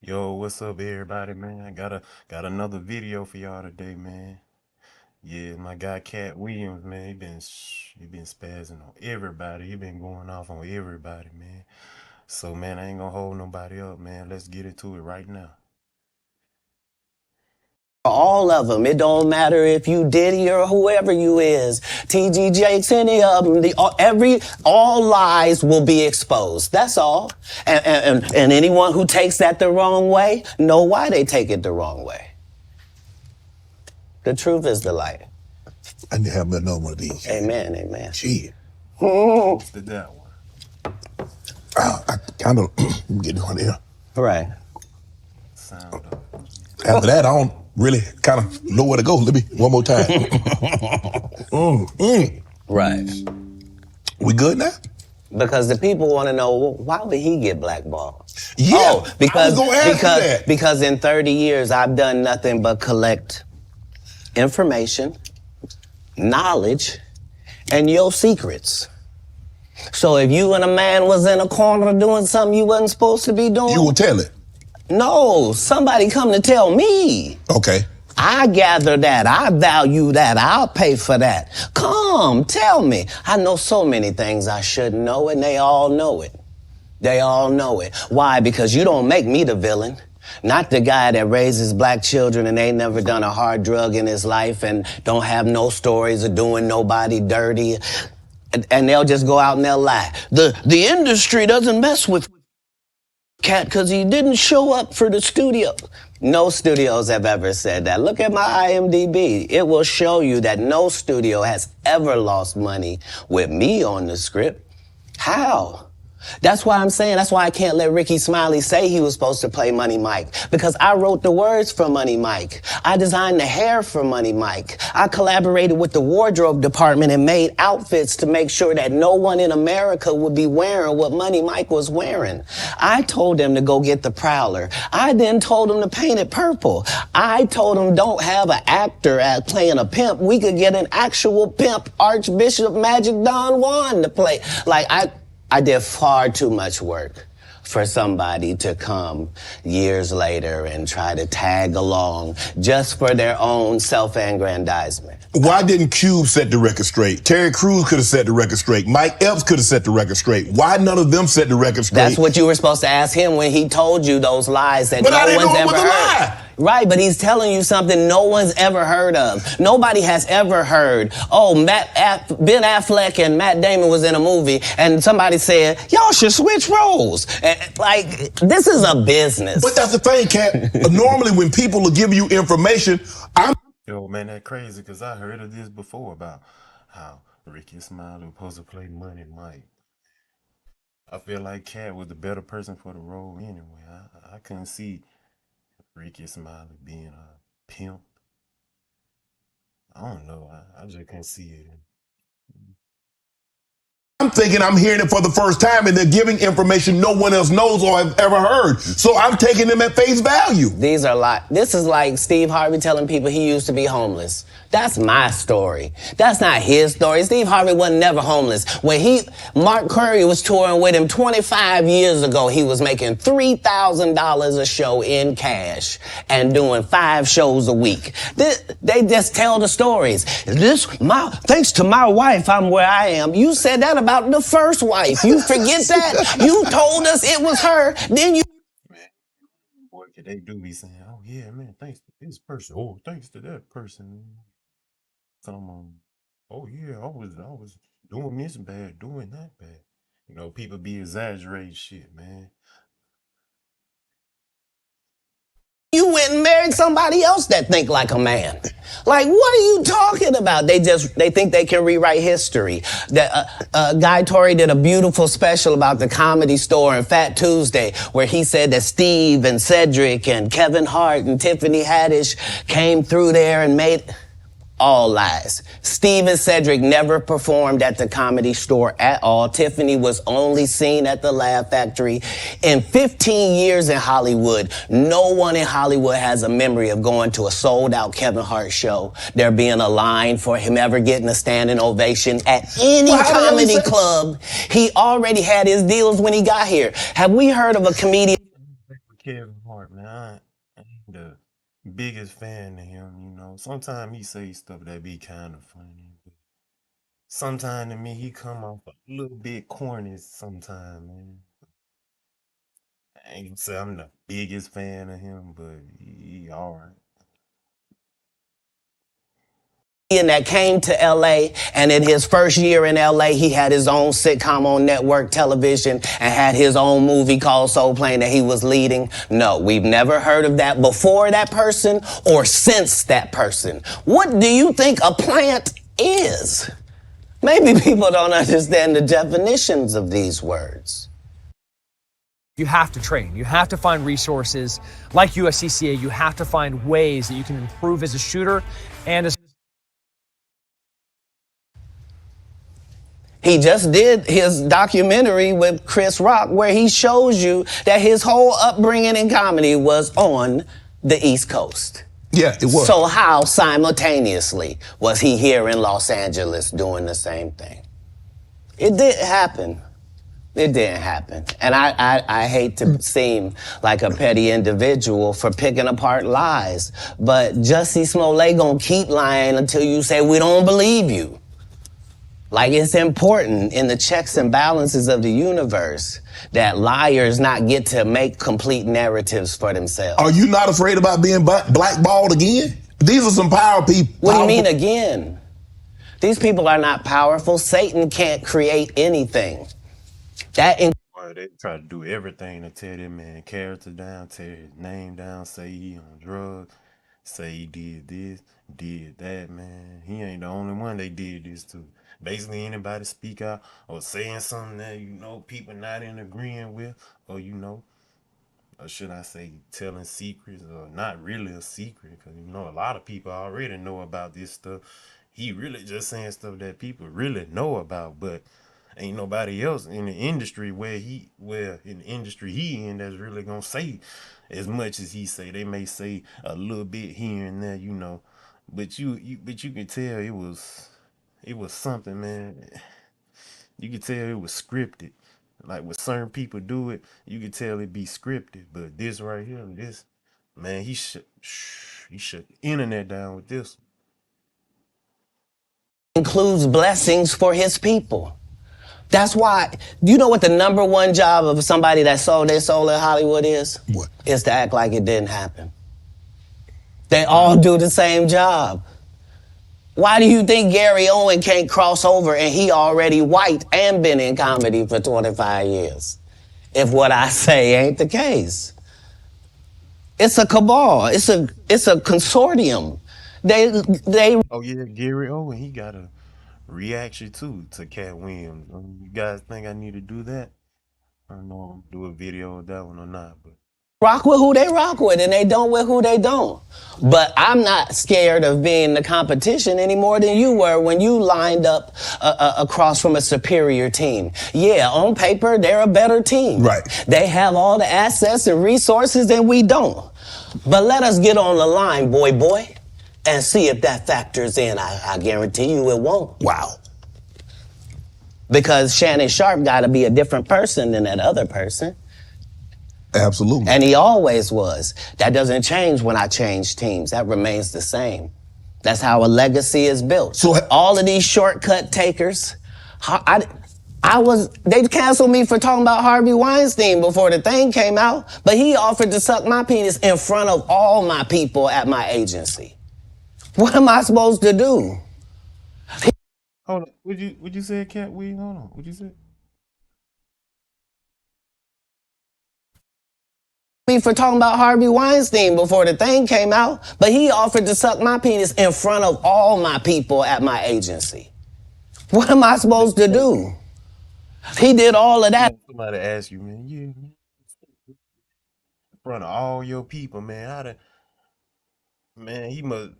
Yo, what's up, everybody, man? I got another video for y'all today, man. Yeah, my guy Katt Williams, man, he been spazzing on everybody. He been going off on everybody, man. So, man, I ain't gonna hold nobody up, man. Let's get into it right now. All of them. It don't matter if you Diddy or whoever you is. TG Jakes, any of them. All lies will be exposed. That's all. And anyone who takes that the wrong way, know why they take it the wrong way. The truth is the light. I need to have another one of these. Amen, amen. Shit. Posted that one. I kind of get this one there. Right. Sound up. After that, I don't really kind of know where to go. Let me, one more time. Right. We good now? Because the people want to know, well, why would he get blackballed? Yeah, Oh, I was gonna ask you that. because in 30 years, I've done nothing but collect information, knowledge, and your secrets. So if you and a man was in a corner doing something you wasn't supposed to be doing, You will tell it. no, somebody come to tell me. Okay. I gather that. I value that. I'll pay for that. Come, tell me. I know so many things I shouldn't know, and they all know it. They all know it. Why? Because you don't make me the villain. Not the guy that raises black children and ain't never done a hard drug in his life and don't have no stories of doing nobody dirty. And they'll just go out and they'll lie. The industry doesn't mess with Katt because he didn't show up for the studio. No studios have ever said that. Look at my IMDb. It will show you that no studio has ever lost money with me on the script. How? That's why I'm saying, that's why I can't let Ricky Smiley say he was supposed to play Money Mike. Because I wrote the words for Money Mike. I designed the hair for Money Mike. I collaborated with the wardrobe department and made outfits to make sure that no one in America would be wearing what Money Mike was wearing. I told them to go get the Prowler. I then told them to paint it purple. I told them don't have an actor playing a pimp. We could get an actual pimp, Archbishop Magic Don Juan to play. I did far too much work for somebody to come years later and try to tag along just for their own self-aggrandizement. Why didn't Cube set the record straight? Terry Crews could have set the record straight. Mike Epps could have set the record straight. Why none of them set the record straight? That's what you were supposed to ask him when he told you those lies that But I no didn't one's know it ever was a heard. lie. Right, but he's telling you something no one's ever heard of. Nobody has ever heard, oh, Ben Affleck and Matt Damon was in a movie and somebody said, y'all should switch roles. Like, this is a business. But that's the thing, Katt. Normally when people will give you information, Yo, man, that crazy, because I heard of this before about how Ricky Smiley was supposed to play Money Mike. I feel like Katt was the better person for the role anyway. I couldn't see Ricky Smiley being a pimp. I don't know. I just can't see it. I'm thinking I'm hearing it for the first time and they're giving information no one else knows or have ever heard. So I'm taking them at face value. These are this is like Steve Harvey telling people he used to be homeless. That's my story. That's not his story. Steve Harvey wasn't never homeless. When Mark Curry was touring with him 25 years ago, he was making $3,000 a show in cash and doing 5 shows a week. They just tell the stories. Thanks to my wife, I'm where I am. You said that about the first wife. You forget that? You told us it was her. Then you... Man, boy, could they do be saying, oh, yeah, man, thanks to this person. Oh, thanks to that person. Oh, yeah, I was doing this bad, doing that bad. You know, people be exaggerating shit, man. You went and married somebody else that think like a man. Like, what are you talking about? They think they can rewrite history. Guy Torrey did a beautiful special about the Comedy Store and Fat Tuesday, where he said that Steve and Cedric and Kevin Hart and Tiffany Haddish came through there and made... All lies. Steve and Cedric never performed at the Comedy Store at all. Tiffany was only seen at the Laugh Factory. In 15 years in Hollywood, no one in Hollywood has a memory of going to a sold-out Kevin Hart show, there being a line for him ever getting a standing ovation at any comedy club. He already had his deals when he got here. Have we heard of a comedian Kevin Hart, man, I ain't the biggest fan of him, you know. Sometimes he say stuff that be kind of funny, but sometimes to me he come off a little bit corny sometimes, man. I ain't gonna say I'm the biggest fan of him, but he all right. That came to LA, and in his first year in LA, he had his own sitcom on network television and had his own movie called Soul Plane that he was leading. No, we've never heard of that before that person or since that person. What do you think a plant is? Maybe people don't understand the definitions of these words. You have to train. You have to find resources like USCCA. You have to find ways that you can improve as a shooter and as He just did his documentary with Chris Rock where he shows you that his whole upbringing in comedy was on the East Coast. Yeah, it was. So how simultaneously was he here in Los Angeles doing the same thing? It didn't happen. It didn't happen. And I hate to seem like a petty individual for picking apart lies, but Jussie Smollett gonna keep lying until you say we don't believe you. Like, it's important in the checks and balances of the universe that liars not get to make complete narratives for themselves. Are you not afraid about being blackballed again? These are some power people. What do you mean again? These people are not powerful. Satan can't create anything. Boy, they try to do everything to tear that man character down, tear his name down, say he on drugs, say he did this, did that, man. He ain't the only one they did this to. Basically, anybody speak out or saying something that, you know, people not in agreeing with, or, you know, or should I say telling secrets, or not really a secret, because, you know, a lot of people already know about this stuff. He really just saying stuff that people really know about, but ain't nobody else in the industry where in the industry he in that's really gonna say as much as he say. They may say a little bit here and there, you know, but you can tell it was something, man. You can tell it was scripted. Like when certain people do it, you can tell it be scripted. But this right here, this man, he shut the internet down with this. Includes blessings for his people. That's why, you know what the number one job of somebody that sold their soul in Hollywood is? What? Is to act like it didn't happen. They all do the same job. Why do you think Gary Owen can't cross over and he already white and been in comedy for 25 years? If what I say ain't the case. It's a cabal. It's a consortium. They Oh yeah, Gary Owen, he got a reaction too to Cat Williams. You guys think I need to do that? I don't know if I'm gonna do a video of that one or not, but rock with who they rock with and they don't with who they don't. But I'm not scared of being the competition any more than you were when you lined up across from a superior team. Yeah, on paper, they're a better team. Right. They have all the assets and resources and we don't. But let us get on the line, boy, and see if that factors in. I guarantee you it won't. Wow. Because Shannon Sharpe got to be a different person than that other person. Absolutely. And he always was. That doesn't change when I change teams. That remains the same. That's how a legacy is built. So all of these shortcut takers, they canceled me for talking about Harvey Weinstein before the thing came out, but he offered to suck my penis in front of all my people at my agency. What am I supposed to do? hold on. Would you say Cat Williams? Hold on. What'd you say? Me for talking about Harvey Weinstein before the thing came out, but he offered to suck my penis in front of all my people at my agency. What am I supposed to do? He did all of that. Somebody ask you, man, yeah, man, in front of all your people, man. Man,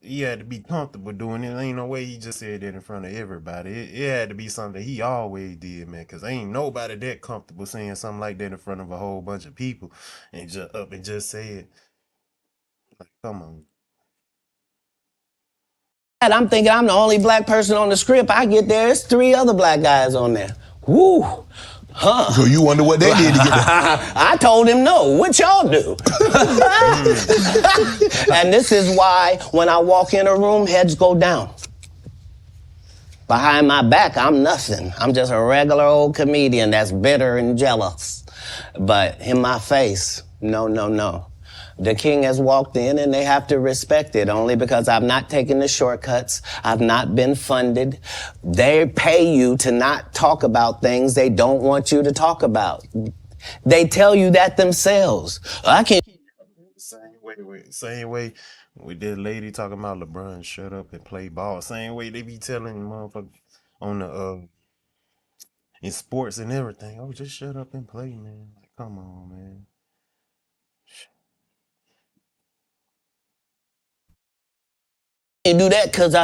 he had to be comfortable doing it. Ain't no way he just said that in front of everybody. It had to be something he always did, man. Cause ain't nobody that comfortable saying something like that in front of a whole bunch of people and just up and just say it. Like, come on. I'm thinking I'm the only black person on the script. I get there, it's 3 other black guys on there. Woo! So you wonder what they did to get that. I told him no. What y'all do? And this is why when I walk in a room, heads go down. Behind my back, I'm nothing. I'm just a regular old comedian that's bitter and jealous. But in my face, no, no, no. The king has walked in and they have to respect it only because I've not taken the shortcuts. I've not been funded. They pay you to not talk about things they don't want you to talk about. They tell you that themselves. I can't. Same way with that lady talking about LeBron shut up and play ball. Same way they be telling motherfuckers on the in sports and everything. Oh, just shut up and play, man. Like, come on, man. Do that because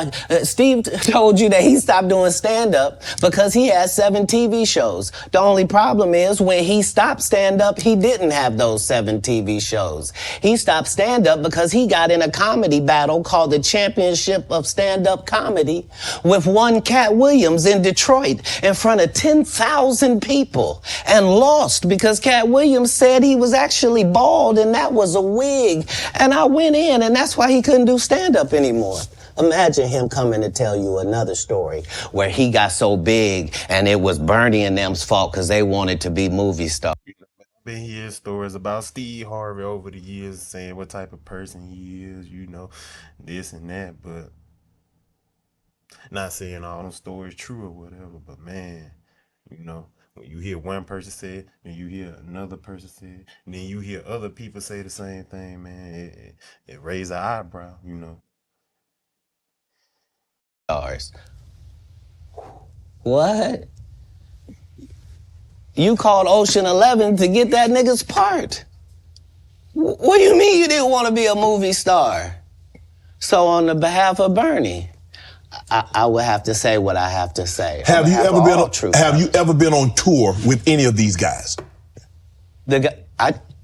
Steve told you that he stopped doing stand-up because he had 7 TV shows. The only problem is when he stopped stand-up, he didn't have those 7 TV shows. He stopped stand-up because he got in a comedy battle called the Championship of Stand-Up Comedy with one Katt Williams in Detroit in front of 10,000 people and lost because Katt Williams said he was actually bald and that was a wig. And I went in and that's why he couldn't do stand-up anymore. Imagine him coming to tell you another story where he got so big and it was Bernie and them's fault because they wanted to be movie stars. Been hearing stories about Steve Harvey over the years saying what type of person he is, this and that, but not saying all them stories true or whatever, but man, when you hear one person say it, and you hear another person say it, and then you hear other people say the same thing, man, it raises an eyebrow, Stars. What? You called Ocean 11 to get that nigga's part. What do you mean you didn't want to be a movie star? So on the behalf of Bernie, I would have to say what I have to say. Have you ever been on tour with any of these guys?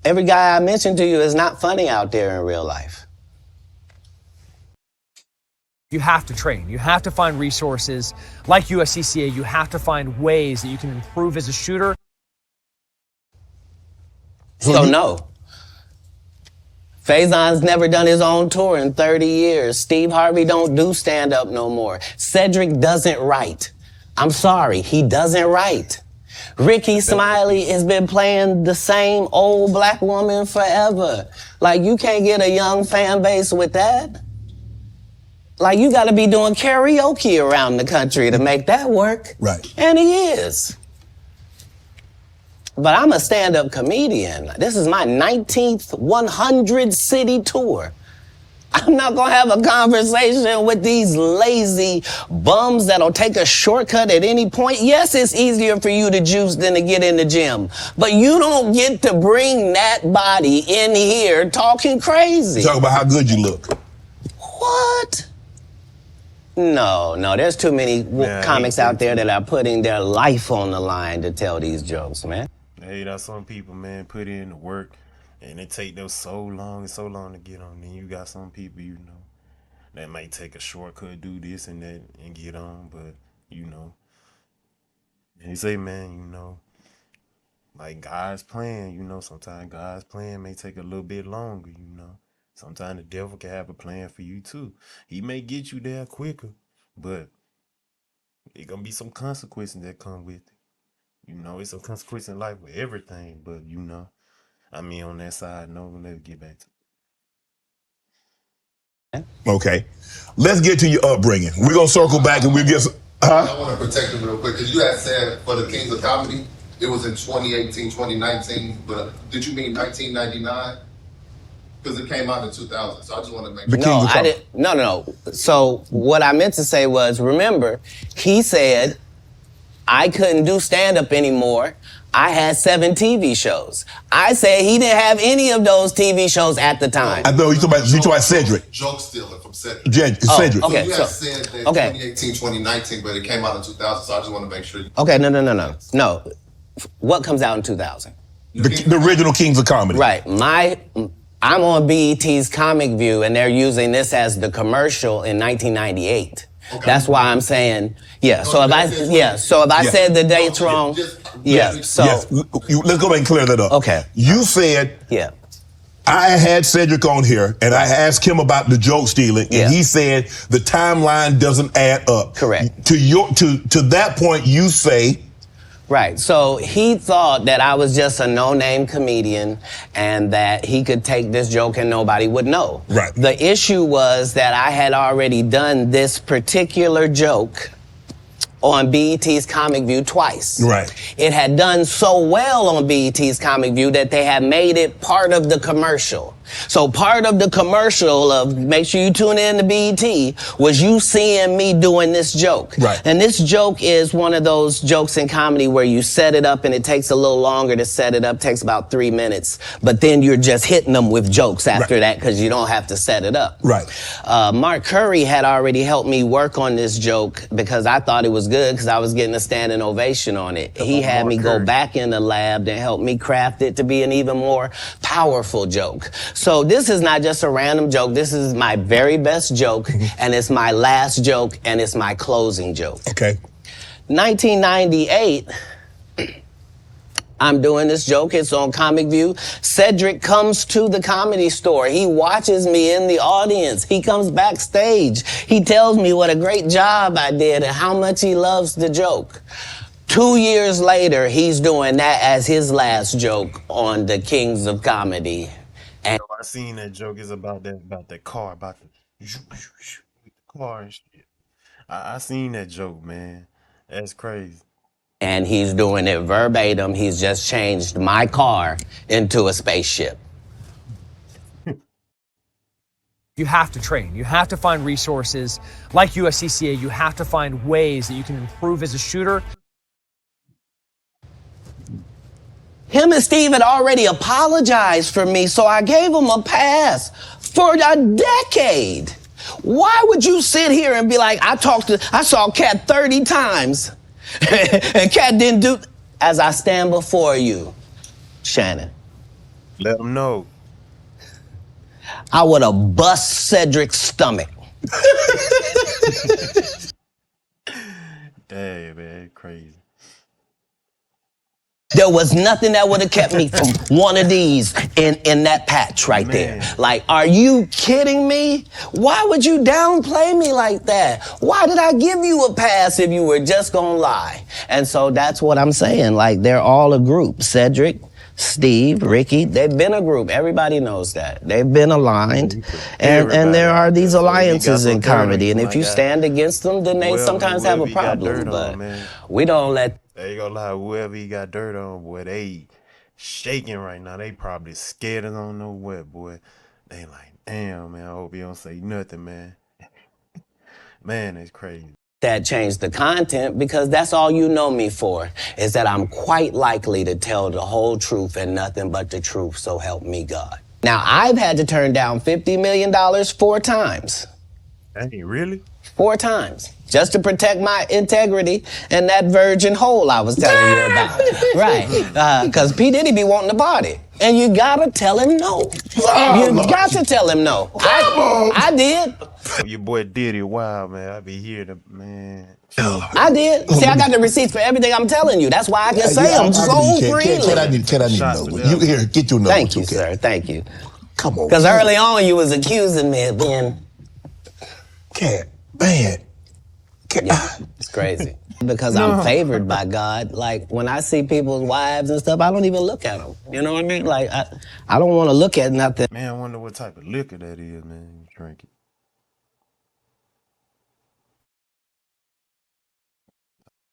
Every guy I mentioned to you is not funny out there in real life. You have to train. You have to find resources like USCCA. You have to find ways that you can improve as a shooter. So no. Faison's never done his own tour in 30 years. Steve Harvey don't do stand-up no more. Cedric doesn't write. I'm sorry, he doesn't write. Ricky Smiley has been playing the same old black woman forever. Like, you can't get a young fan base with that. Like, you gotta be doing karaoke around the country to make that work. Right. And he is. But I'm a stand-up comedian. This is my 19th 100-city tour. I'm not gonna have a conversation with these lazy bums that'll take a shortcut at any point. Yes, it's easier for you to juice than to get in the gym. But you don't get to bring that body in here talking crazy. Talk about how good you look. What? No, there's too many comics out there that are putting their life on the line to tell these jokes, man. Hey, that's some people, man, put in the work, and it take them so long to get on. Then you got some people, that might take a shortcut, do this and that, and get on. But and they say, man, like God's plan, sometimes God's plan may take a little bit longer, Sometimes the devil can have a plan for you too. He may get you there quicker, but it gonna be some consequences that come with it. It's a consequence in life with everything, but on that side, let's get back to it. Okay. Let's get to your upbringing. We're gonna circle back and we'll get I want to protect him real quick, because you had said for the Kings of Comedy, it was in 2018, 2019, but did you mean 1999? Because it came out in 2000, so I just want to make sure. No, I didn't. No. So what I meant to say was, remember, he said I couldn't do stand-up anymore. I had 7 TV shows. I said he didn't have any of those TV shows at the time. I know you talking about Cedric. Joke stealing from Cedric. Cedric. So Okay, you had said that 2018, 2019, but it came out in 2000, so I just want to make sure. Okay, no. What comes out in 2000? The original Kings of Comedy. Right. I'm on BET's Comic View, and they're using this as the commercial in 1998. Okay. That's why I'm saying, yeah. So if I Yeah. said the dates wrong, yeah. So Yes, let's go back and clear that up. Okay. You said yeah. I had Cedric on here, and I asked him about the joke stealing, Yeah. and he said the timeline doesn't add up. Correct. To that point, you say. Right. So he thought that I was just a no-name comedian and that he could take this joke and nobody would know. Right. The issue was that I had already done this particular joke on BET's Comic View twice. Right. It had done so well on BET's Comic View that they had made it part of the commercial. So part of the commercial of make sure you tune in to BET was you seeing me doing this joke. Right. And this joke is one of those jokes in comedy where you set it up and it takes a little longer to set it up, takes about 3 minutes, but then you're just hitting them with jokes after that because you don't have to set it up. Right. Mark Curry had already helped me work on this joke because I thought it was good because I was getting a standing ovation on it. He had me go back in the lab and help me craft it to be an even more powerful joke. So this is not just a random joke. This is my very best joke, and it's my last joke, and it's my closing joke. Okay. 1998, I'm doing this joke. It's on Comic View. Cedric comes to the Comedy Store. He watches me in the audience. He comes backstage. He tells me what a great job I did and how much he loves the joke. 2 years later, he's doing that as his last joke on the Kings of Comedy. And I seen that joke. It's about that car, about the car and shit. I seen that joke, man. That's crazy. and he's doing it verbatim. He's just changed my car into a spaceship. You have to train. You have to find resources like USCCA. You have to find ways that you can improve as a shooter. Him and Steve had already apologized for me, so I gave him a pass for a decade. Why would you sit here and be like, I saw Katt 30 times, and Katt didn't do, as I stand before you, Shannon. Let them know. I would have bust Cedric's stomach. Dang, man, crazy. There was nothing that would have kept me from one of these in that patch right there. Like, are you kidding me? Why would you downplay me like that? Why did I give you a pass if you were just gonna lie? And so that's what I'm saying. Like, they're all a group. Cedric, Steve, Ricky, they've been a group. Everybody knows that. They've been aligned. And there are these alliances in comedy. And if you stand against them, then they sometimes have a problem. But we don't let... They ain't gonna lie, whoever he got dirt on, boy, they shaking right now. They probably scared and don't know what, boy. They like, damn, man, I hope he don't say nothing, man. Man, it's crazy. That changed the content because that's all you know me for, is that I'm quite likely to tell the whole truth and nothing but the truth, so help me God. Now, I've had to turn down $50 million 4 times. Dang, really? 4 times. Just to protect my integrity and that virgin hole I was telling you about. Right. Because P. Diddy be wanting to party. And you gotta tell him no. You got to tell him no. I did. Your boy Diddy, wow, man. I be hearing the, man. I did. See, I got the receipts for everything I'm telling you. That's why I can say them so freely. Can I need to know? You here, get your number. Thank you, sir. Thank you. Come on. Because early on you was accusing me of being... Katt, man. Yeah, it's crazy. Because I'm favored by God. Like, when I see people's wives and stuff, I don't even look at them. You know what I mean? Like, I don't want to look at nothing. Man, I wonder what type of liquor that is, man. You drink it.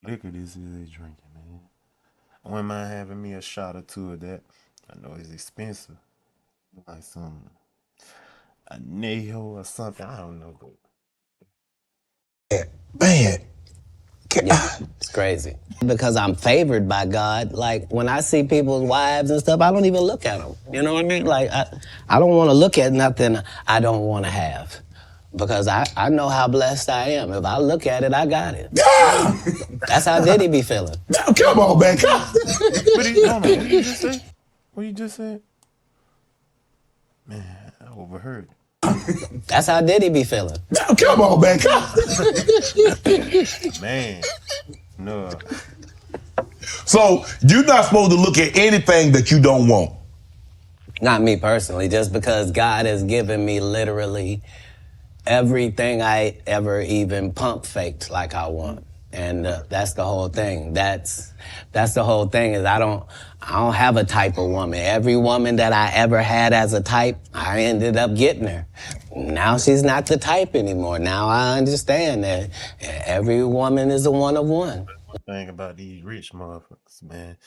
Liquor this is they drinking, man. I wouldn't mind having me a shot or two of that. I know it's expensive. Like some anejo or something. I don't know. Man. Yeah, it's crazy. Because I'm favored by God. Like, when I see people's wives and stuff, I don't even look at them. You know what I mean? Like, I don't want to look at nothing I don't want to have. Because I know how blessed I am. If I look at it, I got it. That's how Diddy be feeling. Come on, man. What did you just say? What you just said? Man, I overheard it. That's how Diddy be feeling. Now, come on, man. Man, no. So you're not supposed to look at anything that you don't want. Not me personally, just because God has given me literally everything I ever even pump faked like I want. And that's the whole thing. That's the whole thing is I don't have a type of woman. Every woman that I ever had as a type, I ended up getting her. Now she's not the type anymore. Now I understand that every woman is a one of one. Thing about these rich motherfuckers, man.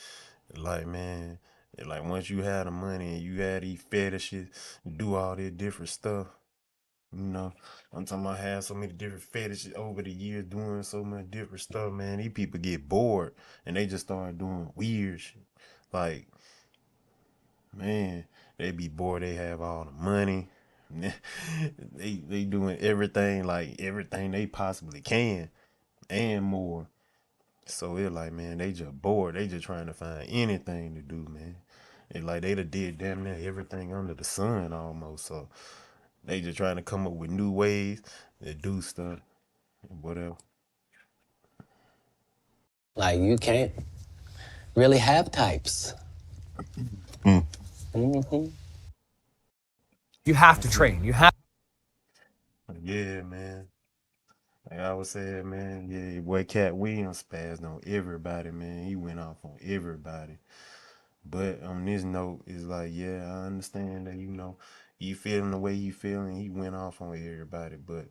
Man, like once you had the money and you had these fetishes, do all this different stuff. You know, I'm talking about have so many different fetishes over the years doing so much different stuff, man. These people get bored and they just start doing weird shit. Like, man, they be bored, they have all the money. they doing everything, like everything they possibly can and more. So it's like, man, they just bored. They just trying to find anything to do, man. It like they done did damn near everything under the sun almost. So they just trying to come up with new ways to do stuff, whatever. Like you can't really have types. Mm-hmm. You have to train. You have. Yeah, man. Like I was saying, man, yeah, your boy Katt Williams spazzed on everybody, man. He went off on everybody. But on this note, it's like, yeah, I understand that, you feeling the way you feeling. He went off on everybody, but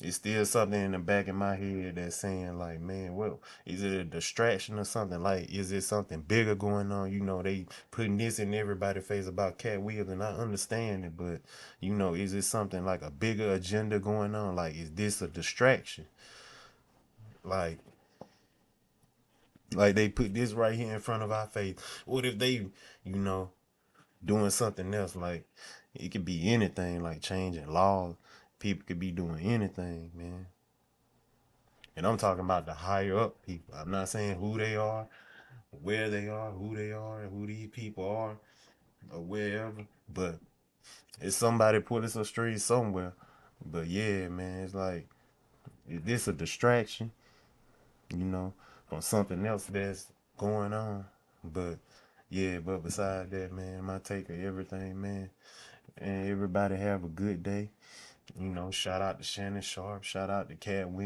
it's still something in the back of my head that's saying, like, man, well, is it a distraction or something? Like, is it something bigger going on? They putting this in everybody's face about Katt Williams, and I understand it, but, is it something like a bigger agenda going on? Like, is this a distraction? Like, they put this right here in front of our face. What if they, you know, doing something else? Like it could be anything, like changing laws. People could be doing anything, man. And I'm talking about the higher up people. I'm not saying who they are, where they are, who they are, and who these people are, or wherever. But it's somebody put us astray somewhere. But yeah, man, it's like, is this a distraction? You know, from something else that's going on? But yeah, but besides that, man, my take of everything, man. And everybody have a good day. Shout out to Shannon, Sharpe. Shout out to Katt Williams.